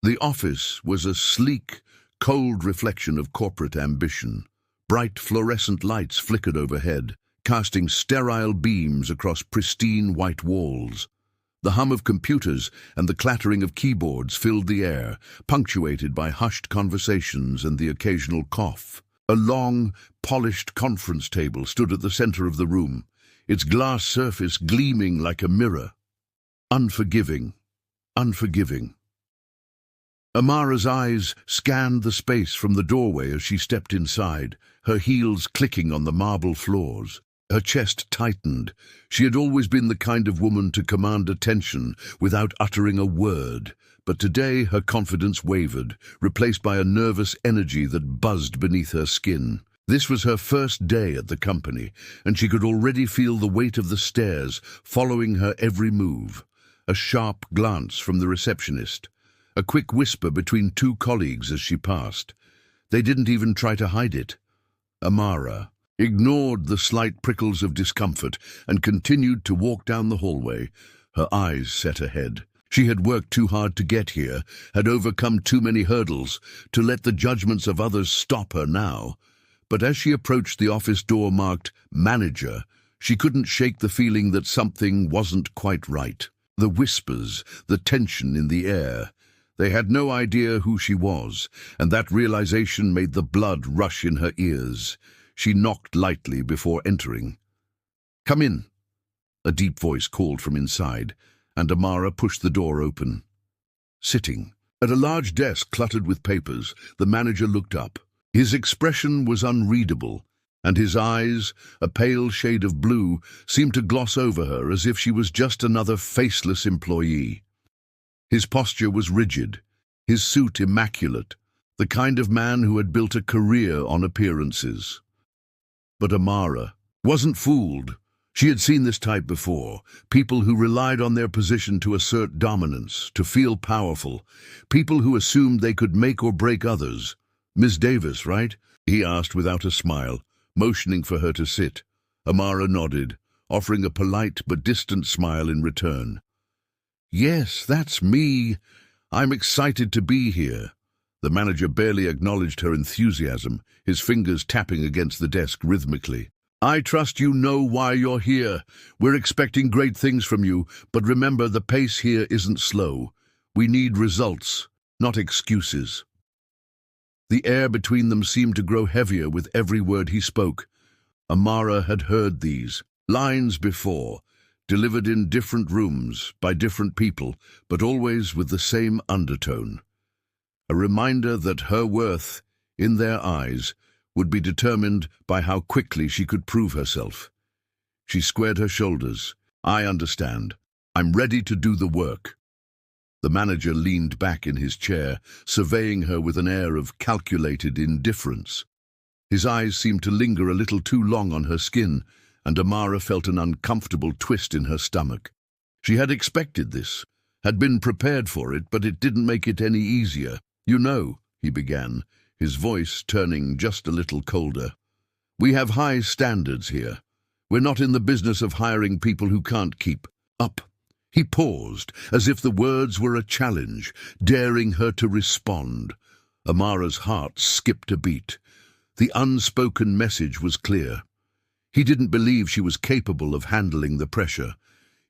The office was a sleek, cold reflection of corporate ambition. Bright fluorescent lights flickered overhead, casting sterile beams across pristine white walls. The hum of computers and the clattering of keyboards filled the air, punctuated by hushed conversations and the occasional cough. A long, polished conference table stood at the center of the room, its glass surface gleaming like a mirror. Unforgiving, unforgiving. Amara's eyes scanned the space from the doorway as she stepped inside, her heels clicking on the marble floors. Her chest tightened. She had always been the kind of woman to command attention without uttering a word, but today her confidence wavered, replaced by a nervous energy that buzzed beneath her skin. This was her first day at the company, and she could already feel the weight of the stairs following her every move. A sharp glance from the receptionist, a quick whisper between two colleagues as she passed. They didn't even try to hide it. Amara ignored the slight prickles of discomfort and continued to walk down the hallway, her eyes set ahead. She had worked too hard to get here, had overcome too many hurdles to let the judgments of others stop her now. But as she approached the office door marked "Manager," she couldn't shake the feeling that something wasn't quite right. The whispers, the tension in the air. They had no idea who she was, and that realization made the blood rush in her ears. She knocked lightly before entering. "Come in," a deep voice called from inside, and Amara pushed the door open. Sitting at a large desk cluttered with papers, the manager looked up. His expression was unreadable, and his eyes, a pale shade of blue, seemed to gloss over her as if she was just another faceless employee. His posture was rigid, his suit immaculate, the kind of man who had built a career on appearances. But Amara wasn't fooled. She had seen this type before, people who relied on their position to assert dominance, to feel powerful, people who assumed they could make or break others. "Miss Davis, right?" he asked without a smile, motioning for her to sit. Amara nodded, offering a polite but distant smile in return. "Yes, that's me. I'm excited to be here." The manager barely acknowledged her enthusiasm, his fingers tapping against the desk rhythmically. "I trust you know why you're here. We're expecting great things from you, but remember, the pace here isn't slow. We need results, not excuses." The air between them seemed to grow heavier with every word he spoke. Amara had heard these lines before, delivered in different rooms, by different people, but always with the same undertone. A reminder that her worth, in their eyes, would be determined by how quickly she could prove herself. She squared her shoulders. "I understand. I'm ready to do the work." The manager leaned back in his chair, surveying her with an air of calculated indifference. His eyes seemed to linger a little too long on her skin, and Amara felt an uncomfortable twist in her stomach. She had expected this, had been prepared for it, but it didn't make it any easier. "You know," he began, his voice turning just a little colder, "we have high standards here. We're not in the business of hiring people who can't keep up." He paused, as if the words were a challenge, daring her to respond. Amara's heart skipped a beat. The unspoken message was clear. He didn't believe she was capable of handling the pressure.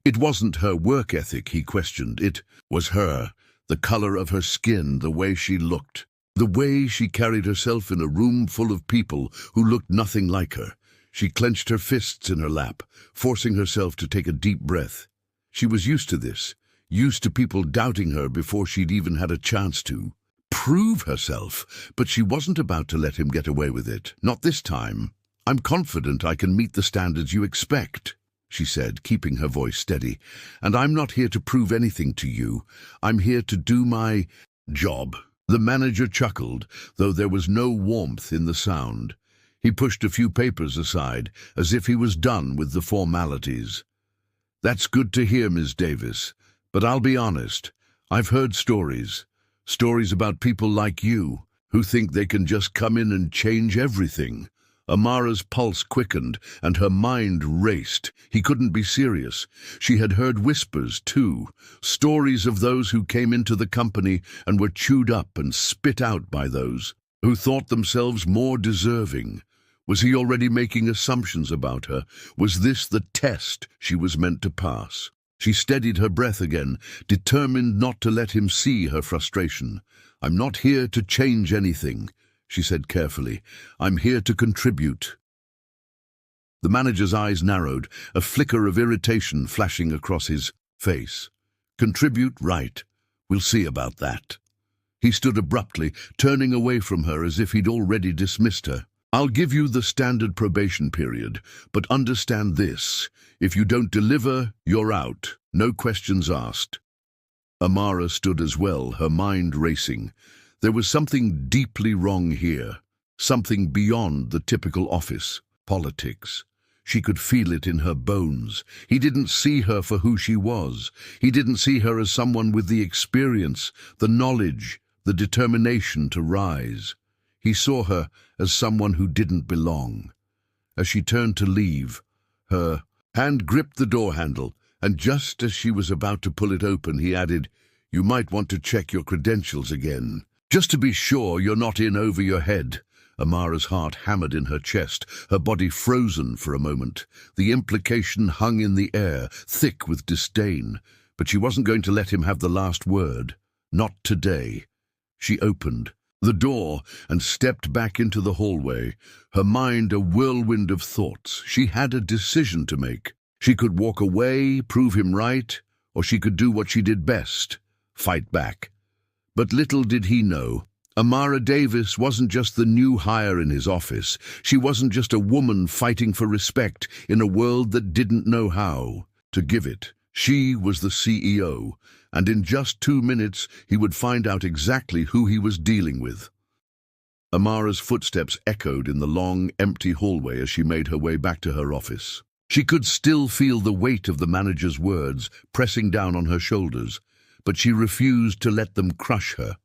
It wasn't her work ethic he questioned. It was her, the color of her skin, the way she looked, the way she carried herself in a room full of people who looked nothing like her. She clenched her fists in her lap, forcing herself to take a deep breath. She was used to this, used to people doubting her before she'd even had a chance to prove herself, but she wasn't about to let him get away with it. "Not this time. I'm confident I can meet the standards you expect," she said, keeping her voice steady. "And I'm not here to prove anything to you. I'm here to do my job." The manager chuckled, though there was no warmth in the sound. He pushed a few papers aside, as if he was done with the formalities. "That's good to hear, Ms. Davis, but I'll be honest. I've heard stories about people like you, who think they can just come in and change everything." Amara's pulse quickened and her mind raced. He couldn't be serious. She had heard whispers, too, stories of those who came into the company and were chewed up and spit out by those who thought themselves more deserving. Was he already making assumptions about her? Was this the test she was meant to pass? She steadied her breath again, determined not to let him see her frustration. "I'm not here to change anything," she said carefully. "I'm here to contribute." The manager's eyes narrowed, a flicker of irritation flashing across his face. "Contribute, right. We'll see about that." He stood abruptly, turning away from her as if he'd already dismissed her. "I'll give you the standard probation period, but understand this. If you don't deliver, you're out. No questions asked." Amara stood as well, her mind racing. There was something deeply wrong here, something beyond the typical office politics. She could feel it in her bones. He didn't see her for who she was. He didn't see her as someone with the experience, the knowledge, the determination to rise. He saw her as someone who didn't belong. As she turned to leave, her hand gripped the door handle, and just as she was about to pull it open, he added, "You might want to check your credentials again, just to be sure you're not in over your head." Amara's heart hammered in her chest, her body frozen for a moment. The implication hung in the air, thick with disdain. But she wasn't going to let him have the last word. Not today. She opened the door and stepped back into the hallway, her mind a whirlwind of thoughts. She had a decision to make. She could walk away, prove him right, or she could do what she did best, fight back. But little did he know, Amara Davis wasn't just the new hire in his office. She wasn't just a woman fighting for respect in a world that didn't know how to give it. She was the CEO, and in just 2 minutes he would find out exactly who he was dealing with. Amara's footsteps echoed in the long, empty hallway as she made her way back to her office. She could still feel the weight of the manager's words pressing down on her shoulders, but she refused to let them crush her.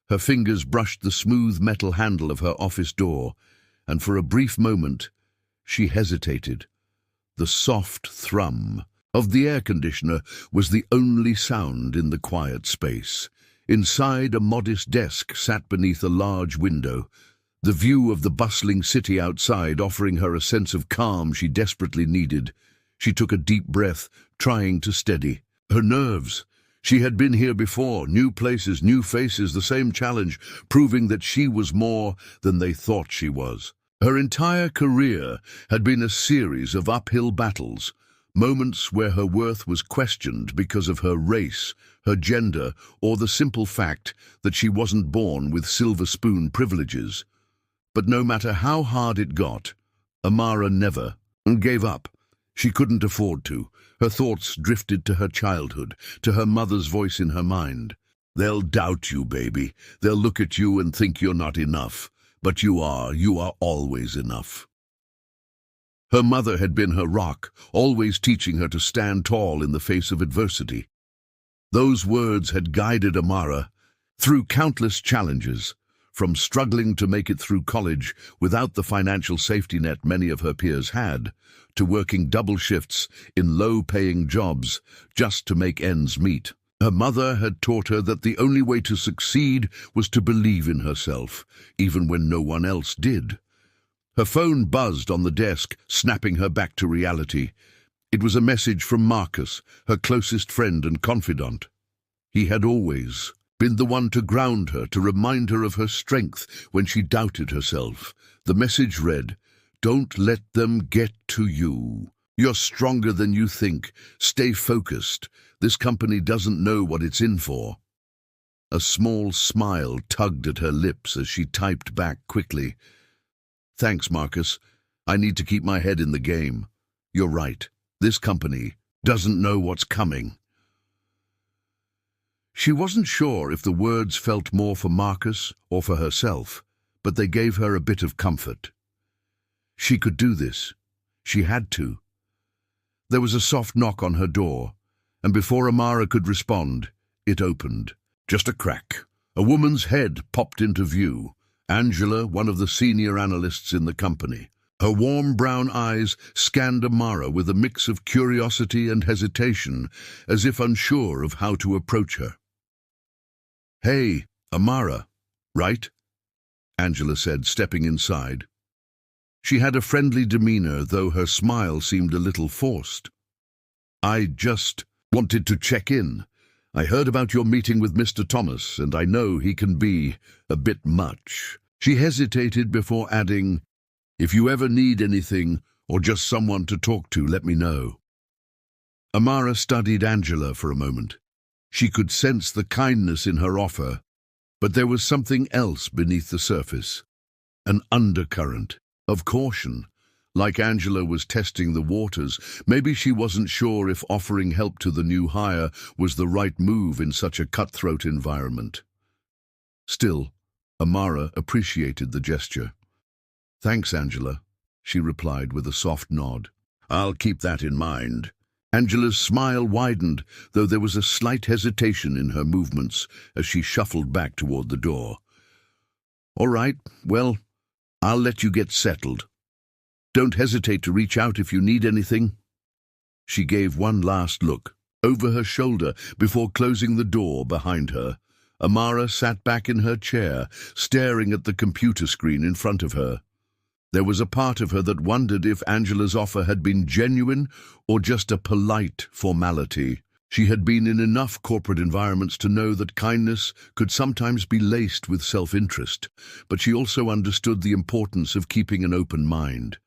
Her fingers brushed the smooth metal handle of her office door, and for a brief moment she hesitated. The soft thrum of the air conditioner was the only sound in the quiet space. Inside, a modest desk sat beneath a large window, the view of the bustling city outside offering her a sense of calm she desperately needed. She took a deep breath, trying to steady her nerves. She had been here before, new places, new faces, the same challenge, proving that she was more than they thought she was. Her entire career had been a series of uphill battles, moments where her worth was questioned because of her race, her gender, or the simple fact that she wasn't born with silver spoon privileges. But no matter how hard it got, Amara never gave up. She couldn't afford to. Her thoughts drifted to her childhood, to her mother's voice in her mind. "They'll doubt you, baby. They'll look at you and think you're not enough. But you are always enough." Her mother had been her rock, always teaching her to stand tall in the face of adversity. Those words had guided Amara through countless challenges, from struggling to make it through college without the financial safety net many of her peers had, to working double shifts in low-paying jobs just to make ends meet. Her mother had taught her that the only way to succeed was to believe in herself, even when no one else did. Her phone buzzed on the desk, snapping her back to reality. It was a message from Marcus, her closest friend and confidant. He had always been the one to ground her, to remind her of her strength when she doubted herself. The message read, "Don't let them get to you. You're stronger than you think. Stay focused. This company doesn't know what it's in for." A small smile tugged at her lips as she typed back quickly, "Thanks, Marcus. I need to keep my head in the game. You're right. This company doesn't know what's coming." She wasn't sure if the words felt more for Marcus or for herself, but they gave her a bit of comfort. She could do this. She had to. There was a soft knock on her door, and before Amara could respond, it opened. Just a crack. A woman's head popped into view. Angela, one of the senior analysts in the company. Her warm brown eyes scanned Amara with a mix of curiosity and hesitation, as if unsure of how to approach her. "Hey, Amara, right?" Angela said, stepping inside. She had a friendly demeanor, though her smile seemed a little forced. "I just wanted to check in. I heard about your meeting with Mr. Thomas, and I know he can be a bit much." She hesitated before adding, "If you ever need anything or just someone to talk to, let me know." Amara studied Angela for a moment. She could sense the kindness in her offer, but there was something else beneath the surface, an undercurrent of caution. Like Angela was testing the waters, maybe she wasn't sure if offering help to the new hire was the right move in such a cutthroat environment. Still, Amara appreciated the gesture. "Thanks, Angela," she replied with a soft nod. "I'll keep that in mind." Angela's smile widened, though there was a slight hesitation in her movements as she shuffled back toward the door. "All right, well, I'll let you get settled. Don't hesitate to reach out if you need anything." She gave one last look over her shoulder before closing the door behind her. Amara sat back in her chair, staring at the computer screen in front of her. There was a part of her that wondered if Angela's offer had been genuine or just a polite formality. She had been in enough corporate environments to know that kindness could sometimes be laced with self-interest, but she also understood the importance of keeping an open mind.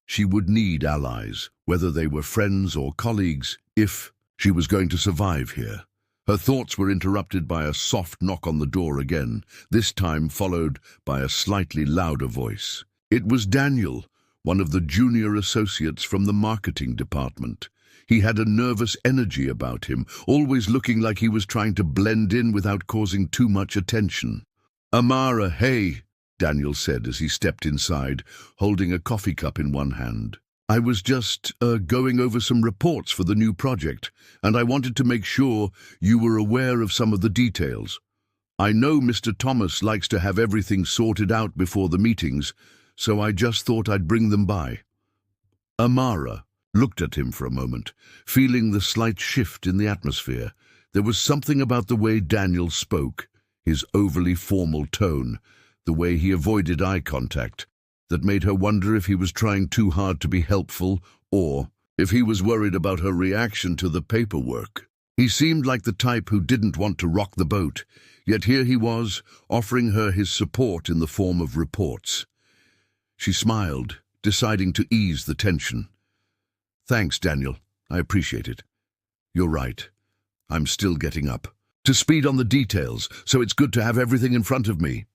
She would need allies, whether they were friends or colleagues, if she was going to survive here. Her thoughts were interrupted by a soft knock on the door again, this time followed by a slightly louder voice. It was Daniel, one of the junior associates from the marketing department. He had a nervous energy about him, always looking like he was trying to blend in without causing too much attention. "Amara, hey," Daniel said as he stepped inside, holding a coffee cup in one hand. "I was just going over some reports for the new project, and I wanted to make sure you were aware of some of the details. I know Mr. Thomas likes to have everything sorted out before the meetings, so I just thought I'd bring them by." Amara looked at him for a moment, feeling the slight shift in the atmosphere. There was something about the way Daniel spoke, his overly formal tone, the way he avoided eye contact, that made her wonder if he was trying too hard to be helpful or if he was worried about her reaction to the paperwork. He seemed like the type who didn't want to rock the boat, yet here he was, offering her his support in the form of reports. She smiled, deciding to ease the tension. "Thanks, Daniel. I appreciate it. You're right. I'm still getting up to speed on the details, so it's good to have everything in front of me."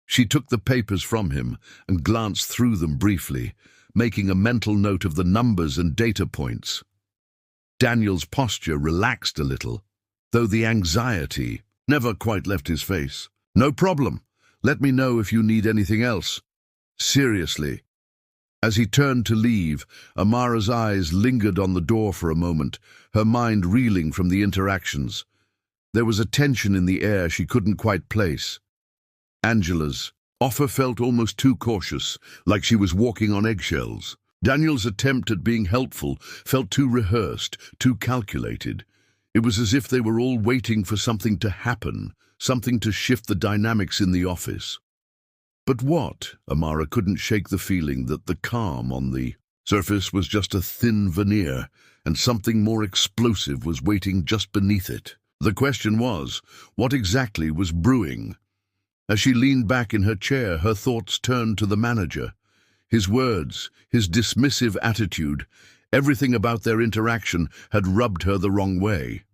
She took the papers from him and glanced through them briefly, making a mental note of the numbers and data points. Daniel's posture relaxed a little, though the anxiety never quite left his face. "No problem. Let me know if you need anything else. Seriously." As he turned to leave, Amara's eyes lingered on the door for a moment, her mind reeling from the interactions. There was a tension in the air she couldn't quite place. Angela's offer felt almost too cautious, like she was walking on eggshells. Daniel's attempt at being helpful felt too rehearsed, too calculated. It was as if they were all waiting for something to happen, something to shift the dynamics in the office. But what? Amara couldn't shake the feeling that the calm on the surface was just a thin veneer, and something more explosive was waiting just beneath it. The question was, what exactly was brewing? As she leaned back in her chair, her thoughts turned to the manager. His words, his dismissive attitude, everything about their interaction had rubbed her the wrong way.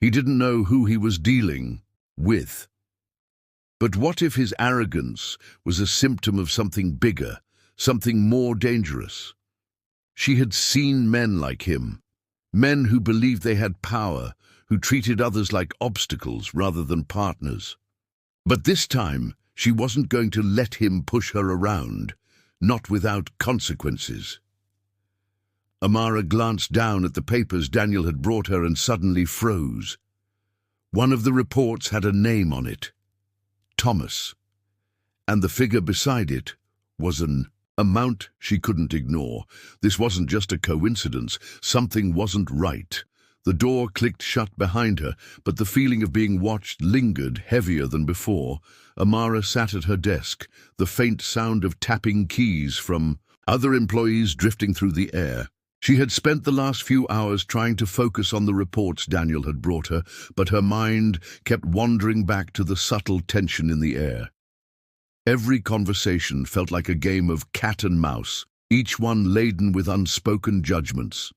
He didn't know who he was dealing with. But what if his arrogance was a symptom of something bigger, something more dangerous? She had seen men like him, men who believed they had power, who treated others like obstacles rather than partners. But this time, she wasn't going to let him push her around, not without consequences. Amara glanced down at the papers Daniel had brought her and suddenly froze. One of the reports had a name on it, Thomas, and the figure beside it was an A mount she couldn't ignore. This wasn't just a coincidence. Something wasn't right. The door clicked shut behind her, but the feeling of being watched lingered, heavier than before. Amara sat at her desk, the faint sound of tapping keys from other employees drifting through the air. She had spent the last few hours trying to focus on the reports Daniel had brought her, but her mind kept wandering back to the subtle tension in the air. Every conversation felt like a game of cat and mouse, each one laden with unspoken judgments.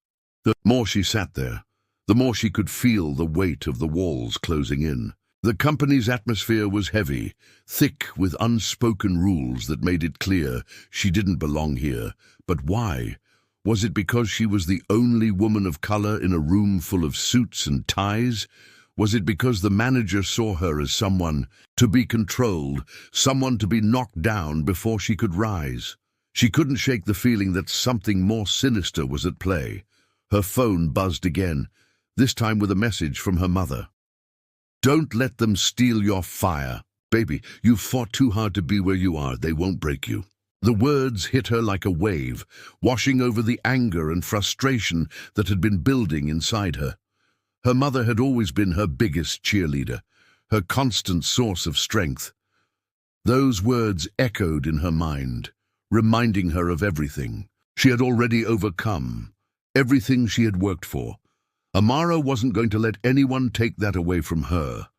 The more she sat there, the more she could feel the weight of the walls closing in. The company's atmosphere was heavy, thick with unspoken rules that made it clear she didn't belong here. But why? Was it because she was the only woman of color in a room full of suits and ties? Was it because the manager saw her as someone to be controlled, someone to be knocked down before she could rise? She couldn't shake the feeling that something more sinister was at play. Her phone buzzed again, this time with a message from her mother. "Don't let them steal your fire. Baby, you've fought too hard to be where you are. They won't break you." The words hit her like a wave, washing over the anger and frustration that had been building inside her. Her mother had always been her biggest cheerleader, her constant source of strength. Those words echoed in her mind, reminding her of everything she had already overcome, everything she had worked for. Amara wasn't going to let anyone take that away from her.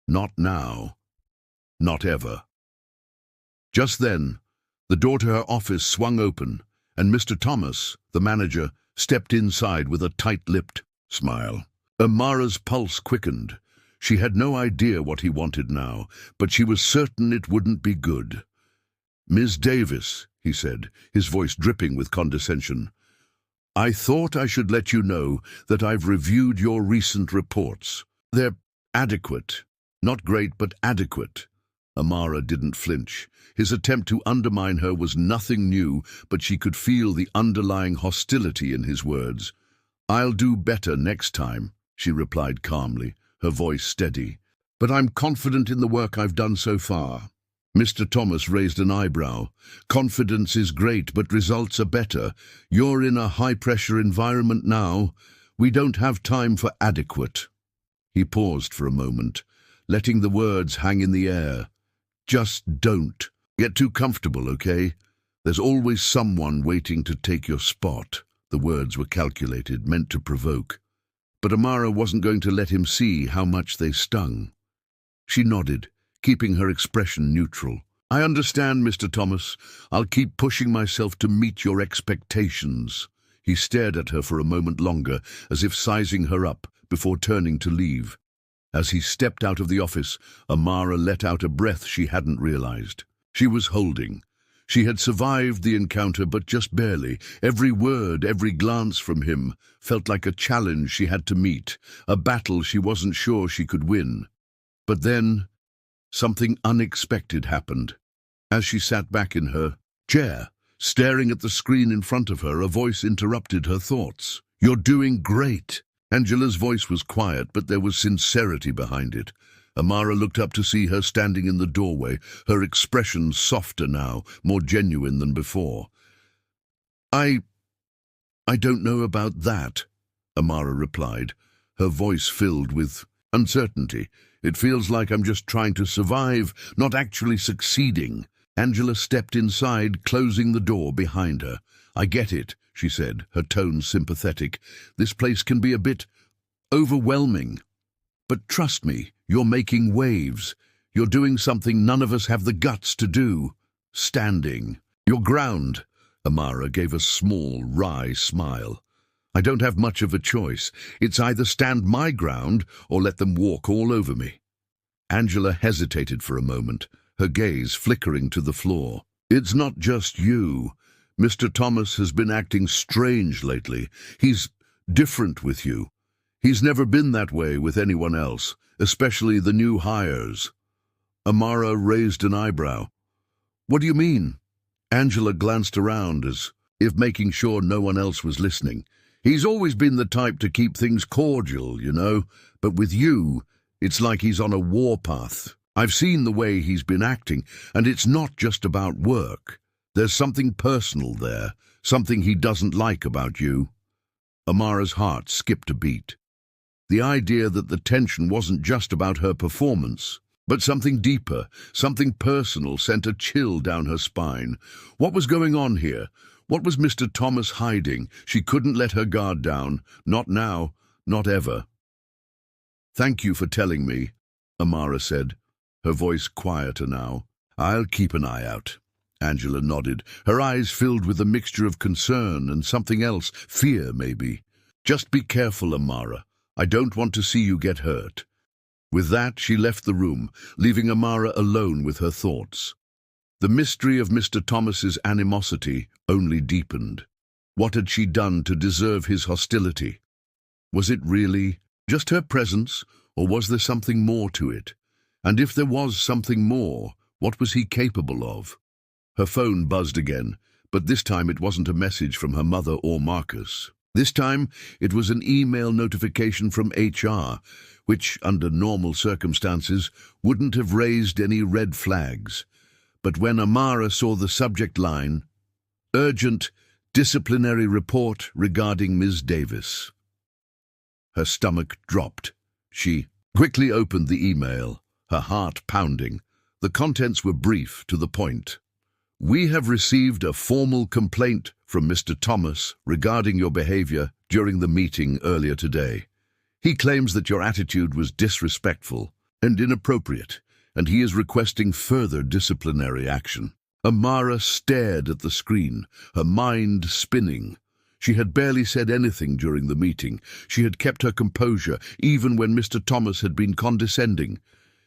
Not now. Not ever. Just then, the door to her office swung open, and Mr. Thomas, the manager, stepped inside with a tight-lipped smile. Amara's pulse quickened. She had no idea what he wanted now, but she was certain it wouldn't be good. "Ms. Davis," he said, his voice dripping with condescension, "I thought I should let you know that I've reviewed your recent reports. They're adequate. Not great, but adequate." Amara didn't flinch. His attempt to undermine her was nothing new, but she could feel the underlying hostility in his words. "I'll do better next time," she replied calmly, her voice steady. "But I'm confident in the work I've done so far." Mr. Thomas raised an eyebrow. "Confidence is great, but results are better. You're in a high-pressure environment now. We don't have time for adequate." He paused for a moment, letting the words hang in the air. "Just don't get too comfortable, okay? There's always someone waiting to take your spot." The words were calculated, meant to provoke. But Amara wasn't going to let him see how much they stung. She nodded, keeping her expression neutral. "I understand, Mr. Thomas. I'll keep pushing myself to meet your expectations." He stared at her for a moment longer, as if sizing her up, before turning to leave. As he stepped out of the office, Amara let out a breath she hadn't realized. She was holding. She had survived the encounter, but just barely. Every word, every glance from him felt like a challenge she had to meet, a battle she wasn't sure she could win. But then, something unexpected happened. As she sat back in her chair, staring at the screen in front of her, a voice interrupted her thoughts. "You're doing great." Angela's voice was quiet, but there was sincerity behind it. Amara looked up to see her standing in the doorway, her expression softer now, more genuine than before. I don't know about that," Amara replied, her voice filled with uncertainty. "It feels like I'm just trying to survive, not actually succeeding." Angela stepped inside, closing the door behind her. "I get it," she said, her tone sympathetic. "This place can be a bit overwhelming. But trust me, you're making waves. You're doing something none of us have the guts to do. Standing your ground." Amara gave a small, wry smile. "I don't have much of a choice. It's either stand my ground or let them walk all over me." Angela hesitated for a moment, her gaze flickering to the floor. "It's not just you. Mr. Thomas has been acting strange lately. He's different with you. He's never been that way with anyone else, especially the new hires." Amara raised an eyebrow. "What do you mean?" Angela glanced around as if making sure no one else was listening. "He's always been the type to keep things cordial, you know, but with you, it's like he's on a warpath. I've seen the way he's been acting, and it's not just about work. There's something personal there, something he doesn't like about you." Amara's heart skipped a beat. The idea that the tension wasn't just about her performance, but something deeper, something personal, sent a chill down her spine. What was going on here? What was Mr. Thomas hiding? She couldn't let her guard down. Not now, not ever. "Thank you for telling me," Amara said, her voice quieter now. "I'll keep an eye out." Angela nodded, her eyes filled with a mixture of concern and something else, fear maybe. "Just be careful, Amara. I don't want to see you get hurt." With that, she left the room, leaving Amara alone with her thoughts. The mystery of Mr. Thomas's animosity only deepened. What had she done to deserve his hostility? Was it really just her presence, or was there something more to it? And if there was something more, what was he capable of? Her phone buzzed again, but this time it wasn't a message from her mother or Marcus. This time it was an email notification from HR, which, under normal circumstances, wouldn't have raised any red flags. But when Amara saw the subject line, "Urgent disciplinary report regarding Ms. Davis," her stomach dropped. She quickly opened the email, her heart pounding. The contents were brief, to the point. "We have received a formal complaint from Mr. Thomas regarding your behavior during the meeting earlier today. He claims that your attitude was disrespectful and inappropriate, and he is requesting further disciplinary action." Amara stared at the screen, her mind spinning. She had barely said anything during the meeting. She had kept her composure, even when Mr. Thomas had been condescending.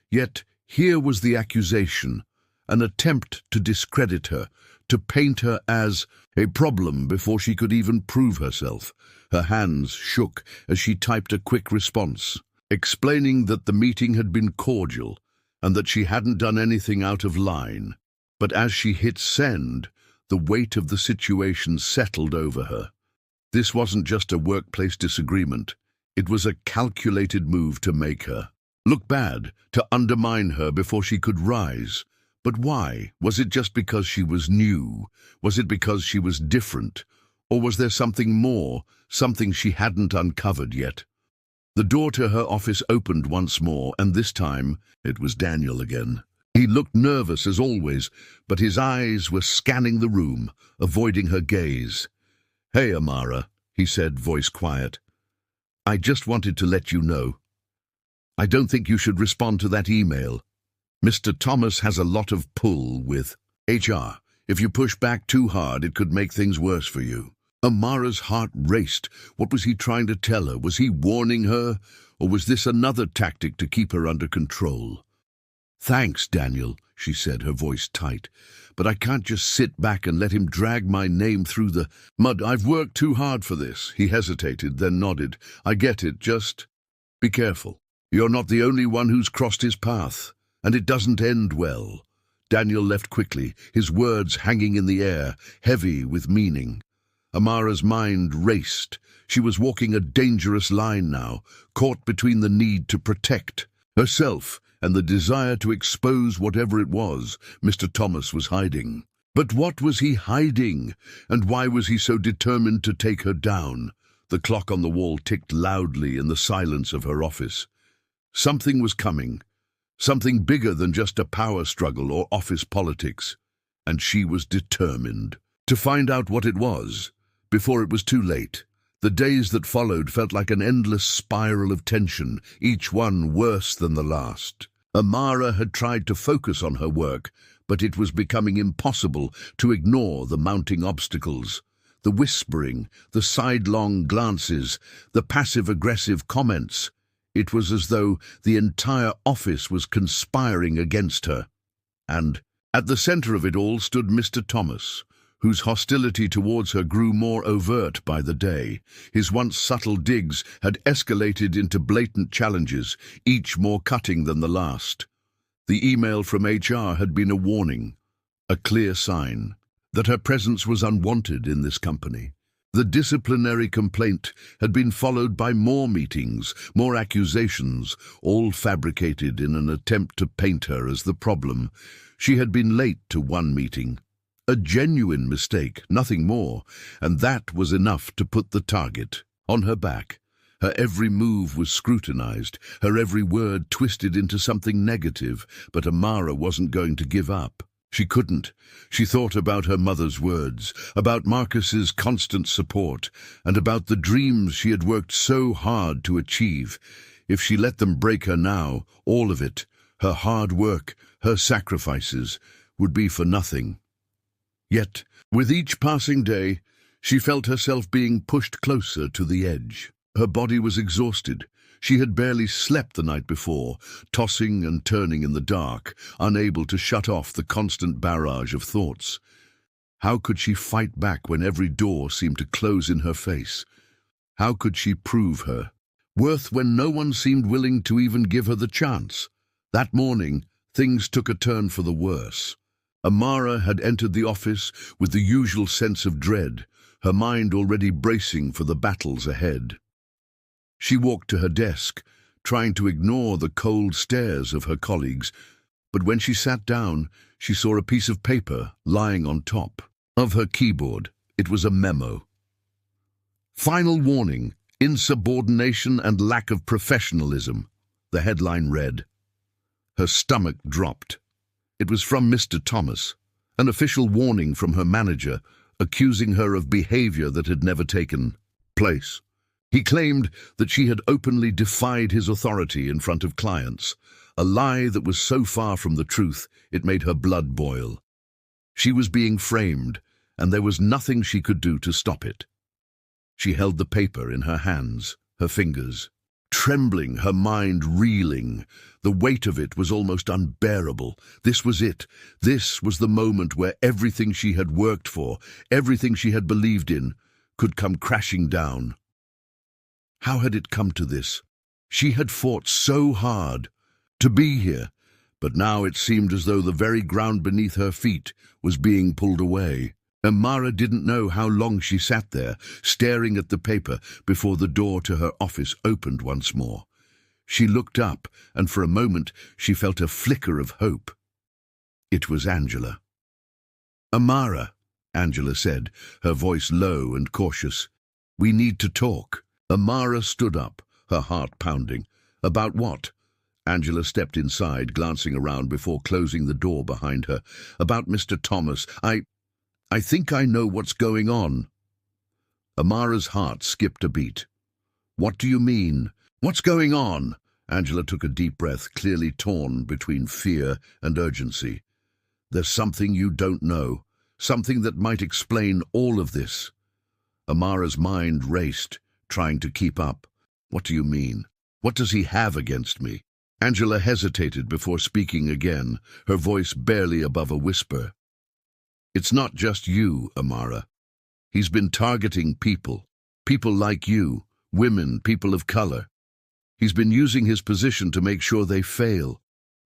Yet here was the accusation, an attempt to discredit her, to paint her as a problem before she could even prove herself. Her hands shook as she typed a quick response, explaining that the meeting had been cordial and that she hadn't done anything out of line. But as she hit send, the weight of the situation settled over her. This wasn't just a workplace disagreement. It was a calculated move to make her look bad, to undermine her before she could rise. But why? Was it just because she was new? Was it because she was different? Or was there something more, something she hadn't uncovered yet? The door to her office opened once more, and this time it was Daniel again. He looked nervous as always, but his eyes were scanning the room, avoiding her gaze. "Hey, Amara," he said, voice quiet. "I just wanted to let you know. I don't think you should respond to that email. Mr. Thomas has a lot of pull with HR. If you push back too hard, it could make things worse for you." Amara's heart raced. What was he trying to tell her? Was he warning her? Or was this another tactic to keep her under control? "Thanks, Daniel," she said, her voice tight. "But I can't just sit back and let him drag my name through the mud. I've worked too hard for this." He hesitated, then nodded. "I get it. Just be careful. You're not the only one who's crossed his path, and it doesn't end well." Daniel left quickly, his words hanging in the air, heavy with meaning. Amara's mind raced. She was walking a dangerous line now, caught between the need to protect herself and the desire to expose whatever it was Mr. Thomas was hiding. But what was he hiding, and why was he so determined to take her down? The clock on the wall ticked loudly in the silence of her office. Something was coming, something bigger than just a power struggle or office politics, and she was determined to find out what it was before it was too late. The days that followed felt like an endless spiral of tension, each one worse than the last. Amara had tried to focus on her work, but it was becoming impossible to ignore the mounting obstacles. The whispering, the sidelong glances, the passive-aggressive comments. It was as though the entire office was conspiring against her. And at the center of it all stood Mr. Thomas, whose hostility towards her grew more overt by the day. His once subtle digs had escalated into blatant challenges, each more cutting than the last. The email from HR had been a warning, a clear sign that her presence was unwanted in this company. The disciplinary complaint had been followed by more meetings, more accusations, all fabricated in an attempt to paint her as the problem. She had been late to one meeting, A genuine mistake, nothing more, and that was enough to put the target on her back. Her every move was scrutinized, her every word twisted into something negative, but Amara wasn't going to give up. She couldn't. She thought about her mother's words, about Marcus's constant support, and about the dreams she had worked so hard to achieve. If she let them break her now, all of it, her hard work, her sacrifices, would be for nothing. Yet, with each passing day, she felt herself being pushed closer to the edge. Her body was exhausted. She had barely slept the night before, tossing and turning in the dark, unable to shut off the constant barrage of thoughts. How could she fight back when every door seemed to close in her face? How could she prove her worth when no one seemed willing to even give her the chance? That morning, things took a turn for the worse. Amara had entered the office with the usual sense of dread, her mind already bracing for the battles ahead. She walked to her desk, trying to ignore the cold stares of her colleagues, but when she sat down, she saw a piece of paper lying on top of her keyboard. It was a memo. "Final warning, insubordination and lack of professionalism," the headline read. Her stomach dropped. It was from Mr. Thomas, an official warning from her manager, accusing her of behavior that had never taken place. He claimed that she had openly defied his authority in front of clients, a lie that was so far from the truth it made her blood boil. She was being framed, and there was nothing she could do to stop it. She held the paper in her hands, her fingers trembling, her mind reeling. The weight of it was almost unbearable. This was it. This was the moment where everything she had worked for, everything she had believed in, could come crashing down. How had it come to this? She had fought so hard to be here, but now it seemed as though the very ground beneath her feet was being pulled away. Amara didn't know how long she sat there, staring at the paper, before the door to her office opened once more. She looked up, and for a moment she felt a flicker of hope. It was Angela. "Amara," Angela said, her voice low and cautious. "We need to talk." Amara stood up, her heart pounding. "About what?" Angela stepped inside, glancing around before closing the door behind her. "About Mr. Thomas. I think I know what's going on." Amara's heart skipped a beat. "What do you mean? What's going on?" Angela took a deep breath, clearly torn between fear and urgency. "There's something you don't know, something that might explain all of this." Amara's mind raced, trying to keep up. "What do you mean? What does he have against me?" Angela hesitated before speaking again, her voice barely above a whisper. "It's not just you, Amara. He's been targeting people like you, women, people of color. He's been using his position to make sure they fail.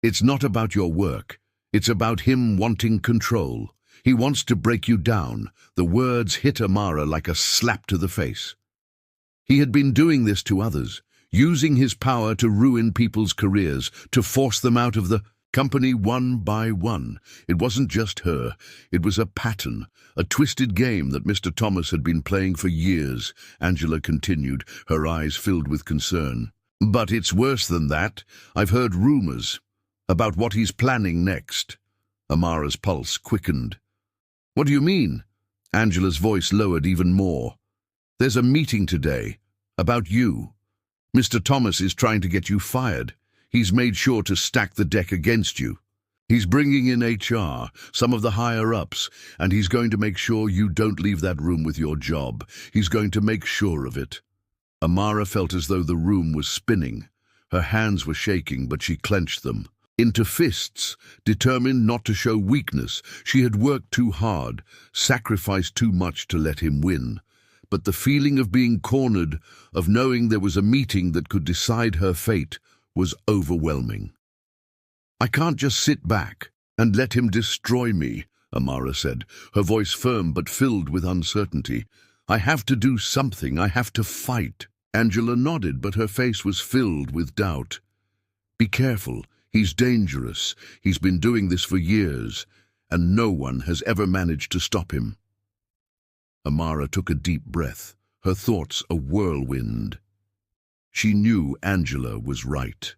It's not about your work. It's about him wanting control. He wants to break you down." The words hit Amara like a slap to the face. He had been doing this to others, using his power to ruin people's careers, to force them out of the company one by one. It wasn't just her. It was a pattern, a twisted game that Mr. Thomas had been playing for years, Angela continued, her eyes filled with concern. "But it's worse than that. I've heard rumors about what he's planning next." Amara's pulse quickened. "What do you mean?" Angela's voice lowered even more. "There's a meeting today about you. Mr. Thomas is trying to get you fired. He's made sure to stack the deck against you. He's bringing in HR, some of the higher-ups, and he's going to make sure you don't leave that room with your job. He's going to make sure of it." Amara felt as though the room was spinning. Her hands were shaking, but she clenched them into fists, determined not to show weakness. She had worked too hard, sacrificed too much to let him win. But the feeling of being cornered, of knowing there was a meeting that could decide her fate, was overwhelming. "I can't just sit back and let him destroy me," Amara said, her voice firm but filled with uncertainty. "I have to do something. I have to fight." Angela nodded, but her face was filled with doubt. "Be careful. He's dangerous. He's been doing this for years. and no one has ever managed to stop him. Amara took a deep breath, her thoughts a whirlwind. She knew Angela was right.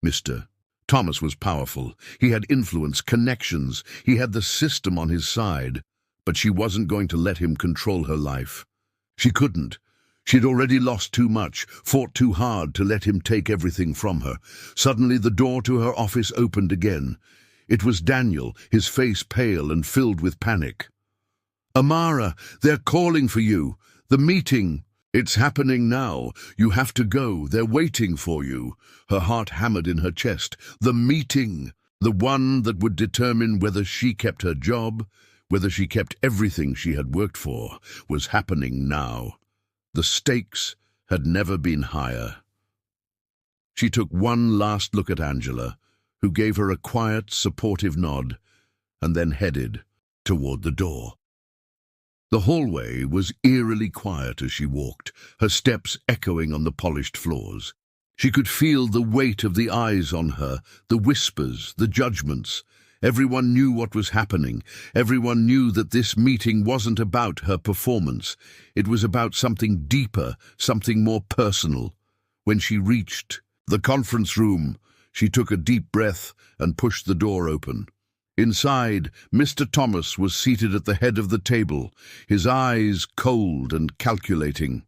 Mr. Thomas was powerful. He had influence, connections. He had the system on his side. But she wasn't going to let him control her life. She couldn't. She'd already lost too much, fought too hard to let him take everything from her. Suddenly the door to her office opened again. It was Daniel, his face pale and filled with panic. "Amara, they're calling for you. The meeting. It's happening now. You have to go. They're waiting for you." Her heart hammered in her chest. The meeting. The one that would determine whether she kept her job, whether she kept everything she had worked for, was happening now. The stakes had never been higher. She took one last look at Angela, who gave her a quiet, supportive nod, and then headed toward the door. The hallway was eerily quiet as she walked, her steps echoing on the polished floors. She could feel the weight of the eyes on her, the whispers, the judgments. Everyone knew what was happening. Everyone knew that this meeting wasn't about her performance. It was about something deeper, something more personal. When she reached the conference room, she took a deep breath and pushed the door open. Inside, Mr. Thomas was seated at the head of the table, his eyes cold and calculating.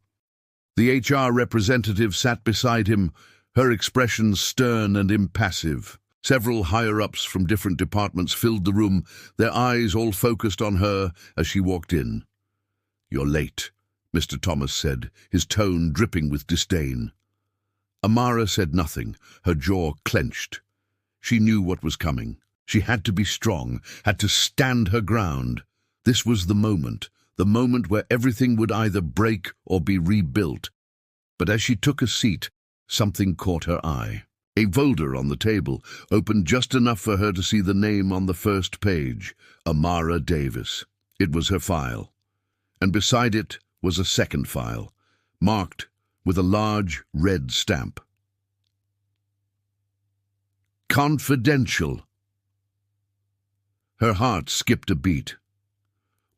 The HR representative sat beside him, her expression stern and impassive. Several higher-ups from different departments filled the room, their eyes all focused on her as she walked in. "You're late," Mr. Thomas said, his tone dripping with disdain. Amara said nothing, her jaw clenched. She knew what was coming. She had to be strong, had to stand her ground. This was the moment where everything would either break or be rebuilt. But as she took a seat, something caught her eye. A folder on the table, opened just enough for her to see the name on the first page, Amara Davis. It was her file. And beside it was a second file, marked with a large red stamp. Confidential. Her heart skipped a beat.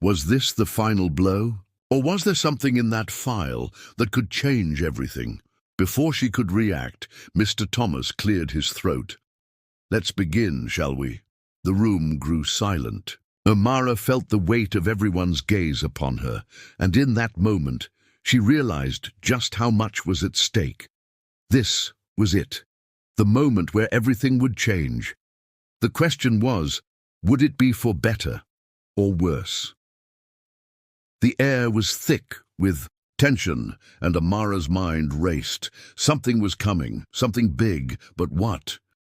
Was this the final blow? Or was there something in that file that could change everything? Before she could react, Mr. Thomas cleared his throat. "Let's begin, shall we?" The room grew silent. Amara felt the weight of everyone's gaze upon her, and in that moment, she realized just how much was at stake. This was it, the moment where everything would change. The question was, would it be for better or worse? The air was thick with tension, and Amara's mind raced. Something was coming, something big, but what?